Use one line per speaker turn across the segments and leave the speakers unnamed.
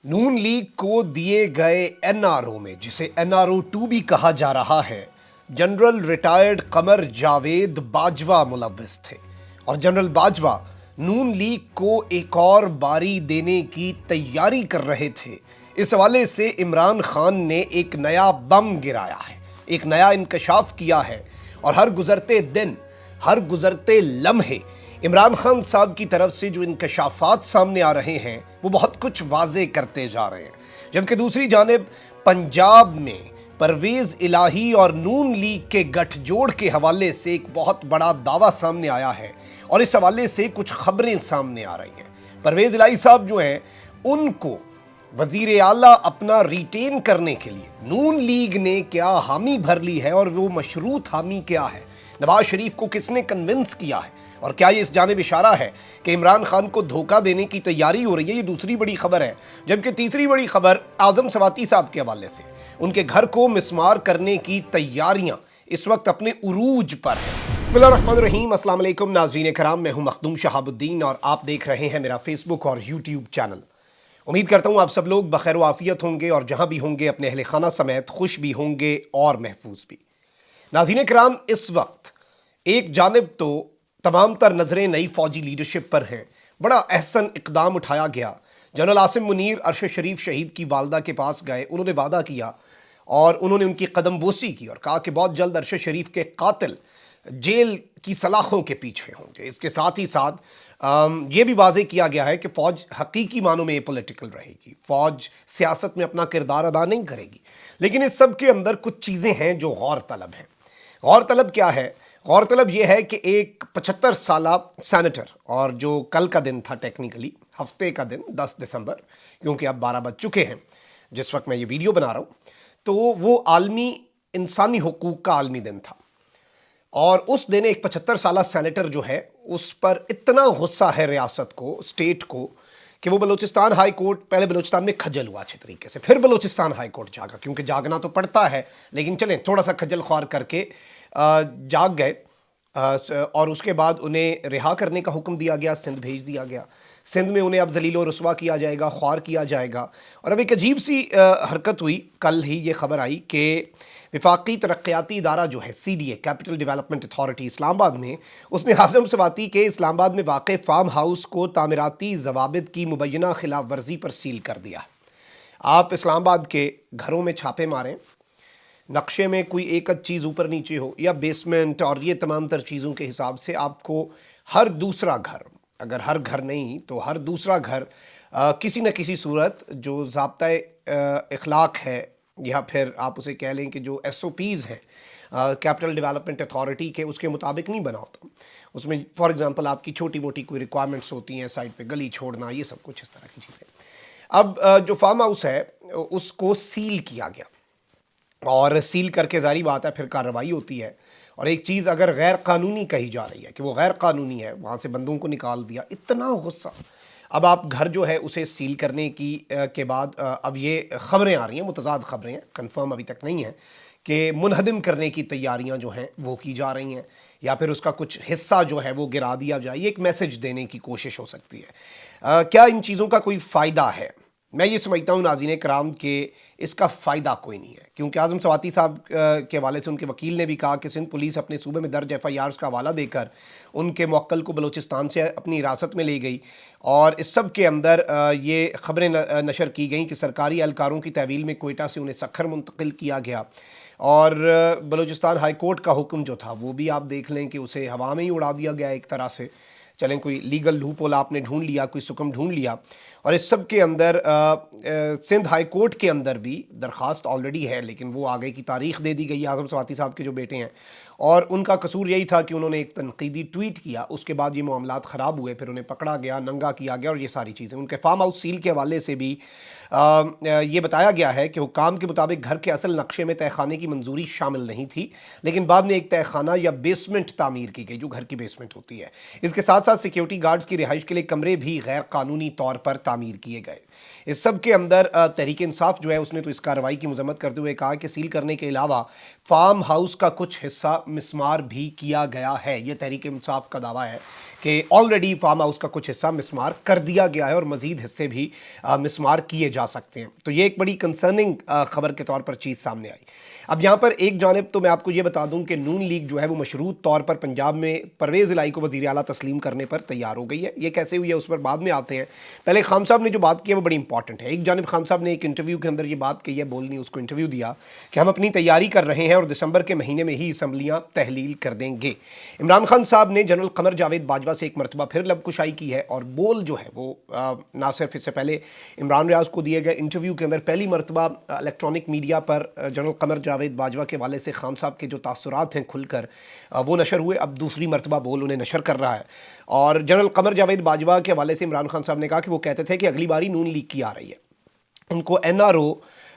نون league کو دیے گئے NRO میں، جسے NRO 2 بھی کہا جا رہا ہے، جنرل ریٹائرڈ قمر جاوید باجوہ ملوث تھے، اور جنرل باجوہ نون لیگ کو ایک اور باری دینے کی تیاری کر رہے تھے۔ اس حوالے سے عمران خان نے ایک نیا بم گرایا ہے، ایک نیا انکشاف کیا ہے، اور ہر گزرتے دن، ہر گزرتے لمحے عمران خان صاحب کی طرف سے جو انکشافات سامنے آ رہے ہیں وہ بہت کچھ واضح کرتے جا رہے ہیں، جبکہ دوسری جانب پنجاب میں پرویز الہی اور نون لیگ کے گٹھ جوڑ کے حوالے سے ایک بہت بڑا دعویٰ سامنے آیا ہے، اور اس حوالے سے کچھ خبریں سامنے آ رہی ہیں۔ پرویز الہی صاحب جو ہیں ان کو وزیر اعلیٰ اپنا ریٹین کرنے کے لیے نون لیگ نے کیا حامی بھر لی ہے، اور وہ مشروط حامی کیا ہے، نواز شریف کو کس نے کنونس کیا ہے، اور کیا یہ اس جانب اشارہ ہے کہ عمران خان کو دھوکہ دینے کی تیاری ہو رہی ہے، یہ دوسری بڑی خبر ہے۔ جبکہ تیسری بڑی خبر اعظم سواتی صاحب کے حوالے سے، ان کے گھر کو مسمار کرنے کی تیاریاں اس وقت اپنے عروج پر ہیں۔ بسم اللہ الرحمن الرحیم، السلام علیکم ناظرین کرام، میں ہوں مخدوم شہاب الدین اور آپ دیکھ رہے ہیں میرا فیس بک اور یوٹیوب چینل۔ امید کرتا ہوں آپ سب لوگ بخیر و عافیت ہوں گے، اور جہاں بھی ہوں گے اپنے اہل خانہ سمیت خوش بھی ہوں گے اور محفوظ بھی۔ ناظرین کرام، اس وقت ایک جانب تو تمام تر نظریں نئی فوجی لیڈرشپ پر ہیں، بڑا احسن اقدام اٹھایا گیا۔ جنرل عاصم منیر ارشد شریف شہید کی والدہ کے پاس گئے، انہوں نے وعدہ کیا اور انہوں نے ان کی قدم بوسی کی، اور کہا کہ بہت جلد ارشد شریف کے قاتل جیل کی سلاخوں کے پیچھے ہوں گے۔ اس کے ساتھ ہی ساتھ یہ بھی واضح کیا گیا ہے کہ فوج حقیقی معنوں میں پولیٹیکل رہے گی، فوج سیاست میں اپنا کردار ادا نہیں کرے گی، لیکن اس سب کے اندر کچھ چیزیں ہیں جو غور طلب ہیں۔ غور طلب کیا ہے؟ غور طلب یہ ہے کہ ایک 75 سالہ سینیٹر، اور جو کل کا دن تھا، ٹیکنیکلی ہفتے کا دن 10 دسمبر، کیونکہ اب 12 بج چکے ہیں جس وقت میں یہ ویڈیو بنا رہا ہوں، تو وہ عالمی انسانی حقوق کا عالمی دن تھا، اور اس دن ایک 75 سالہ سینیٹر جو ہے اس پر اتنا غصہ ہے ریاست کو، اسٹیٹ کو، کہ وہ بلوچستان ہائی کورٹ، پہلے بلوچستان میں کھجل ہوا اچھے طریقے سے، پھر بلوچستان ہائی کورٹ جاگا، کیونکہ جاگنا تو پڑتا ہے، لیکن چلیں تھوڑا سا کھجل خوار کر کے جاگ گئے، اور اس کے بعد انہیں رہا کرنے کا حکم دیا گیا، سندھ بھیج دیا گیا۔ سندھ میں انہیں اب ذلیل و رسوا کیا جائے گا، خوار کیا جائے گا۔ اور اب ایک عجیب سی حرکت ہوئی، کل ہی یہ خبر آئی کہ وفاقی ترقیاتی ادارہ جو ہے CDA کیپٹل ڈیولپمنٹ اتھارٹی اسلام آباد میں، اس نے اعظم سواتی کے اسلام آباد میں واقع فارم ہاؤس کو تعمیراتی ضوابط کی مبینہ خلاف ورزی پر سیل کر دیا۔ آپ اسلام آباد کے گھروں میں چھاپے ماریں، نقشے میں کوئی ایک چیز اوپر نیچے ہو، یا بیسمنٹ اور یہ تمام تر چیزوں کے حساب سے آپ کو ہر دوسرا گھر، اگر ہر گھر نہیں تو ہر دوسرا گھر کسی نہ کسی صورت جو ضابطۂ اخلاق ہے، یا پھر آپ اسے کہہ لیں کہ جو SOPs ہیں کیپٹل ڈیولپمنٹ اتھارٹی کے، اس کے مطابق نہیں بنا ہوتا۔ اس میں فار ایگزامپل آپ کی چھوٹی موٹی کوئی ریکوائرمنٹس ہوتی ہیں، سائڈ پہ گلی چھوڑنا، یہ سب کچھ اس طرح کی چیزیں۔ اب جو فارم ہاؤس ہے اس کو سیل کیا گیا، اور سیل کر کے ظاہری بات ہے پھر کارروائی ہوتی ہے، اور ایک چیز اگر غیر قانونی کہی جا رہی ہے کہ وہ غیر قانونی ہے، وہاں سے بندوں کو نکال دیا، اتنا غصہ۔ اب آپ گھر جو ہے اسے سیل کرنے کی کے بعد اب یہ خبریں آ رہی ہیں، متضاد خبریں ہیں، کنفرم ابھی تک نہیں ہیں، کہ منہدم کرنے کی تیاریاں جو ہیں وہ کی جا رہی ہیں، یا پھر اس کا کچھ حصہ جو ہے وہ گرا دیا جائے، یہ ایک میسج دینے کی کوشش ہو سکتی ہے۔ کیا ان چیزوں کا کوئی فائدہ ہے؟ میں یہ سمجھتا ہوں ناظرین کرام کہ اس کا فائدہ کوئی نہیں ہے، کیونکہ اعظم سواتی صاحب کے حوالے سے ان کے وکیل نے بھی کہا کہ سندھ پولیس اپنے صوبے میں درج FIRs کا حوالہ دے کر ان کے موکل کو بلوچستان سے اپنی حراست میں لے گئی، اور اس سب کے اندر یہ خبریں نشر کی گئیں کہ سرکاری اہلکاروں کی تحویل میں کوئٹہ سے انہیں سکھر منتقل کیا گیا، اور بلوچستان ہائی کورٹ کا حکم جو تھا وہ بھی آپ دیکھ لیں کہ اسے ہوا میں ہی اڑا دیا گیا ایک طرح سے۔ چلیں کوئی لیگل لوپ ہول آپ نے ڈھونڈ لیا، کوئی سکم ڈھونڈ لیا، اور اس سب کے اندر سندھ ہائی کورٹ کے اندر بھی درخواست آلریڈی ہے، لیکن وہ آگے کی تاریخ دے دی گئی اعظم سواتی صاحب کے جو بیٹے ہیں، اور ان کا قصور یہی تھا کہ انہوں نے ایک تنقیدی ٹویٹ کیا، اس کے بعد یہ معاملات خراب ہوئے، پھر انہیں پکڑا گیا، ننگا کیا گیا، اور یہ ساری چیزیں۔ ان کے فارم ہاؤس سیل کے حوالے سے بھی یہ بتایا گیا ہے کہ حکام کے مطابق گھر کے اصل نقشے میں تہہ خانے کی منظوری شامل نہیں تھی، لیکن بعد میں ایک تہہ خانہ یا بیسمنٹ تعمیر کی گئی، جو گھر کی بیسمنٹ ہوتی ہے۔ اس کے ساتھ ساتھ سیکیورٹی گارڈز کی رہائش کے لیے کمرے بھی غیر قانونی طور پر تعمیر کیے گئے۔ اس سب کے اندر تحریک انصاف جو ہے اس نے تو اس کارروائی کی مذمت کرتے ہوئے کہا کہ سیل کرنے کے علاوہ فارم ہاؤس کا کچھ حصہ मिसमार भी किया गया है। ये तहरीक इंसाफ का दावा है कि ऑलरेडी फार्म हाउस का कुछ हिस्सा मिसमार कर दिया गया है और मज़ीद हिस्से भी मिसमार किए जा सकते हैं। तो ये एक बड़ी कंसर्निंग खबर के तौर पर चीज़ सामने आई। अब यहाँ पर एक जानिब तो मैं आपको ये बता दूं कि नून लीग जो है वो मशरूत तौर पर पंजाब में परवेज़ इलाही को वज़ीर आला तस्लीम करने पर तैयार हो गई है। ये कैसे हुई है उस पर बाद में आते हैं। पहले खान साहब ने जो बात की है वो बड़ी इंपॉर्टेंट है। एक जानिब खान साहब ने एक इंटरव्यू के अंदर ये बात कही है, बोलनी उसको इंटरव्यू दिया कि हम अपनी तैयारी कर रहे हैं और दिसंबर के महीने में ही असम्बलियाँ तहलील कर देंगे। इमरान खान साहब ने जनरल कमर जावेद बाजवा से एक मरतबा फिर लबकुशाई की है और बोल जो है वो ना सिर्फ इससे पहले इमरान रियाज को दिए गए इंटरव्यू के अंदर पहली मरतबा इलेक्ट्रॉनिक मीडिया पर जनरल कमर जावेद बाजवा के हवाले से खान साहब के जो तासुरात हैं खुलकर वो नशर हुए। अब दूसरी मरतबा बोल उन्हें नशर कर रहा है और जनरल कमर जावेद बाजवा के हवाले से इमरान खान साहब ने कहा कि वो कहते थे कि अगली बारी नून लीग की आ रही है। उनको NRO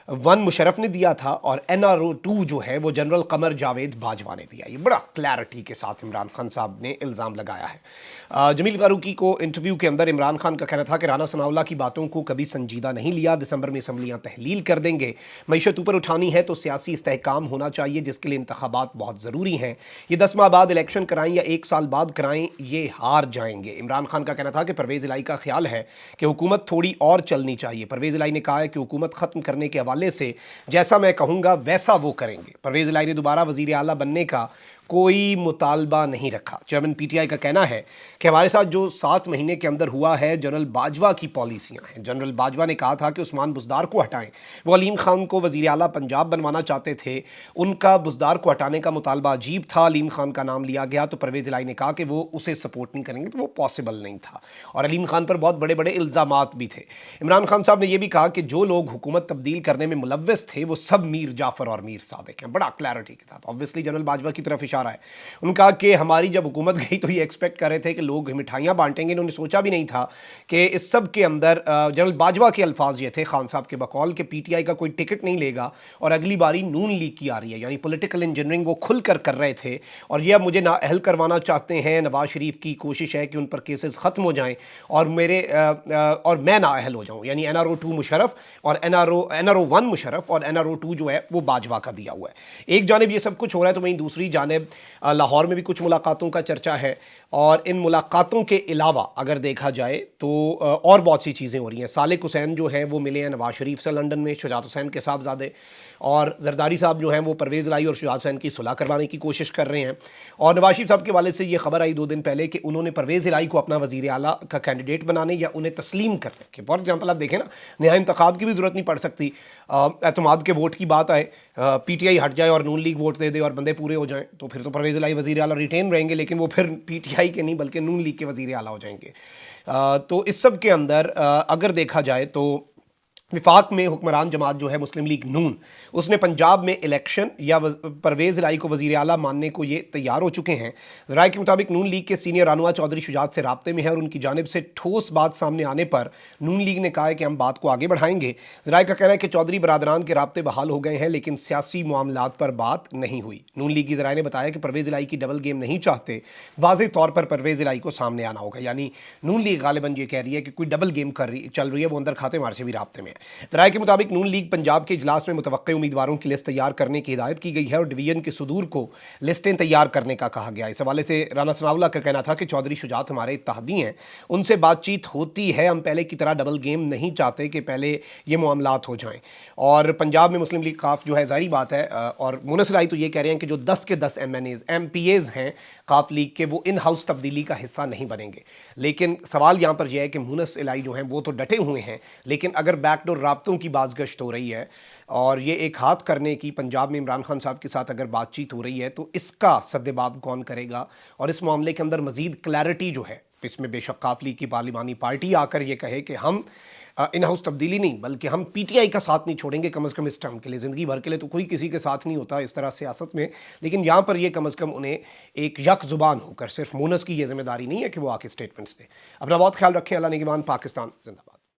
1 मुशर्रफ ने दिया था और NRO 2 जो है वो जनरल कमर जावेद बाजवा ने दिया। ये बड़ा क्लैरिटी के साथ इमरान खान साहब ने इल्ज़ाम लगाया है। जमील फारूकी को इंटरव्यू के अंदर इमरान खान का कहना था कि राना सनाउल्लाह की बातों को कभी संजीदा नहीं लिया, दिसंबर में असम्बलियाँ तहलील कर देंगे। मईशत ऊपर उठानी है तो सियासी इस्तेहकाम होना चाहिए जिसके लिए इंतखाबात बहुत ज़रूरी हैं। ये 10 माह बाद इलेक्शन कराएं या 1 साल बाद कराएं, ये हार जाएंगे। इमरान खान का कहना था कि परवेज़ इलाही का ख्याल है कि हुकूमत थोड़ी और चलनी चाहिए। परवेज़ इलाही ने कहा है कि हुकूमत ख़त्म करने के हवाले से जैसा मैं कहूँगा वैसा वो करेंगे। परवेज़ इलाही ने दोबारा वज़ीर आला बनने का कोई मुतालबा नहीं रखा। चेयरमैन PTI का कहना है कि हमारे साथ जो 7 महीने के अंदर हुआ है जनरल बाजवा की पॉलिसियाँ हैं। जनरल बाजवा ने कहा था कि उस्मान बुज़दार को हटाएं। वो अलीम खान को वज़ीर आला पंजाब बनवाना चाहते थे, उनका बुज़दार को हटाने का मुतालबा अजीब था। अलीम खान का नाम लिया गया तो परवेज़ इलाही ने कहा कि वो उसे सपोर्ट नहीं करेंगे, तो वो पॉसिबल नहीं था और अलीम खान पर बहुत बड़े बड़े इल्ज़ामात भी थे। इमरान खान साहब ने यह भी कहा कि जो लोग हुकूमत तब्दील करने में मुलव्वस थे वो सब मीर जाफ़र और मीर सादिक हैं। बड़ा क्लैरिटी के साथ ऑब्वियसली जनरल बाजवा की तरफ इशारा है। उन्होंने कहा कि हमारी जब हुकूमत गई तो ये एक्सपेक्ट कर रहे थे कि लोग मिठाइयाँ बांटेंगे, इन्होंने सोचा भी नहीं था कि इस सब के अंदर जनरल बाजवा के अल्फाज ये थे खान साहब के बकौल कि PTI का कोई टिकट नहीं लेगा और अगली बारी नून लीग की आ रही है। यानी पॉलिटिकल इंजीनियरिंग वो खुल कर रहे थे और ये अब मुझे नाअहल करवाना चाहते हैं। नवाज शरीफ की कोशिश है कि उन पर केसेस ख़त्म हो जाएँ और मैं नाअहल हो जाऊँ। यानी NRO 2 मुशर्रफ और NRO 1 मुशर्रफ और NRO 2 जो है वो बाजवा का दिया हुआ है। एक जानिब ये सब कुछ हो रहा है तो वहीं दूसरी जानिब लाहौर में भी कुछ मुलाकातों का चर्चा है और इन मुलाकातों के अलावा अगर देखा जाए तो और बहुत सी चीज़ें हो रही हैं। सालिक हुसैन जो हैं वो मिले हैं नवाज शरीफ से लंदन में, शुजात हुसैन के साहबजादे, और जरदारी साहब जो हैं वो परवेज़ इलाही और शुजात हुसैन की सुलह करवाने की कोशिश कर रहे हैं। और नवाज शरीफ साहब के वाले से ये खबर आई 2 दिन पहले कि उन्होंने परवेज़ इलाही को अपना वज़ीर आला का कैंडिडेट बनाने या उन्हें तस्लीम करने के, फॉर एग्जाम्पल आप देखें ना, नया इंतखाब की भी ज़रूरत नहीं पड़ सकती। एतमाद के वोट की बात आए, PTI हट जाए और नून लीग वोट दे दे और बंदे पूरे हो जाएँ तो फिर तो परवेज़ इलाही वज़ीर आला रिटेन रहेंगे, लेकिन वो फिर PTI के नहीं बल्कि नून लीग के वज़ीर आला हो जाएंगे। तो इस सब के अंदर अगर देखा जाए तो विफाक में हुक्मरान जमात जो है मुस्लिम लीग नून, उसने पंजाब में इलेक्शन या परवेज़ इलाही को वज़ीर आला मानने को ये तैयार हो चुके हैं। ज़राए के मुताबिक नून लीग के सीनियर रानुआ चौधरी शुजात से राब्ते में है और उनकी जानिब से ठोस बात सामने आने पर नून लीग ने कहा है कि हम बात को आगे बढ़ाएंगे। ज़राए का कहना है कि चौधरी बरादरान के राब्ते बहाल हो गए हैं लेकिन सियासी मामलात पर बात नहीं हुई। नून लीग की ज़राए ने बताया कि परवेज़ इलाही की डबल गेम नहीं चाहते, वाज़ेह तौर पर परवेज़ इलाही को सामने आना होगा। यानी नून लीग गालिबन ये कह रही है कि कोई डबल गेम चल रही है, वो अंदर खाते मार से भी राब्ते में है। ज़राए के मुताबिक नून लीग पंजाब के इजलास में मुतवक्के उम्मीदवारों की लिस्ट तैयार करने की हिदायत की गई है और डिवीजन के सुदूर को लिस्टें तैयार करने का कहा गया। इस हवाले से राना सनाउल्लाह का कहना था कि चौधरी शुजात हमारे इत्तेहादी हैं, उनसे बातचीत होती है, हम पहले की तरह डबल गेम नहीं चाहते कि पहले ये मामलात हो जाएं। और पंजाब में मुस्लिम लीग काफ जो है जाहिर बात है, और मुनस इलाही तो ये कह रहे हैं कि जो 10 के 10 MPAs हैं काफ लीग के वो इन हाउस तब्दीली का हिस्सा नहीं बनेंगे। लेकिन सवाल यहाँ पर यह है कि मुनस इलाही जो हैं वो तो डटे हुए हैं, लेकिन अगर बैकडोर राब्तों की बाज़गश्त हो रही है और ये एक हाथ करने की पंजाब में इमरान खान साहब के साथ अगर बातचीत हो रही है तो इसका सद्देबाब कौन करेगा। और इस मामले के अंदर मज़ीद क्लैरिटी जो है, इसमें बेशक काफ लीग की पार्लिमानी पार्टी आकर ये कहे कि हम इन हाउस तब्दीली नहीं बल्कि हम PTI का साथ नहीं छोड़ेंगे कम अज़ कम इस टर्म के लिए। ज़िंदगी भर के लिए तो कोई किसी के साथ नहीं होता इस तरह सियासत में, लेकिन यहाँ पर ये कम अज़ कम उन्हें एक यक ज़ुबान होकर, सिर्फ मुनस की ये जिम्मेदारी नहीं है कि वो आके स्टेटमेंट्स दें। अपना बहुत ख्याल रखें। अल्लाह निगहबान। पाकिस्तान जिंदाबाद।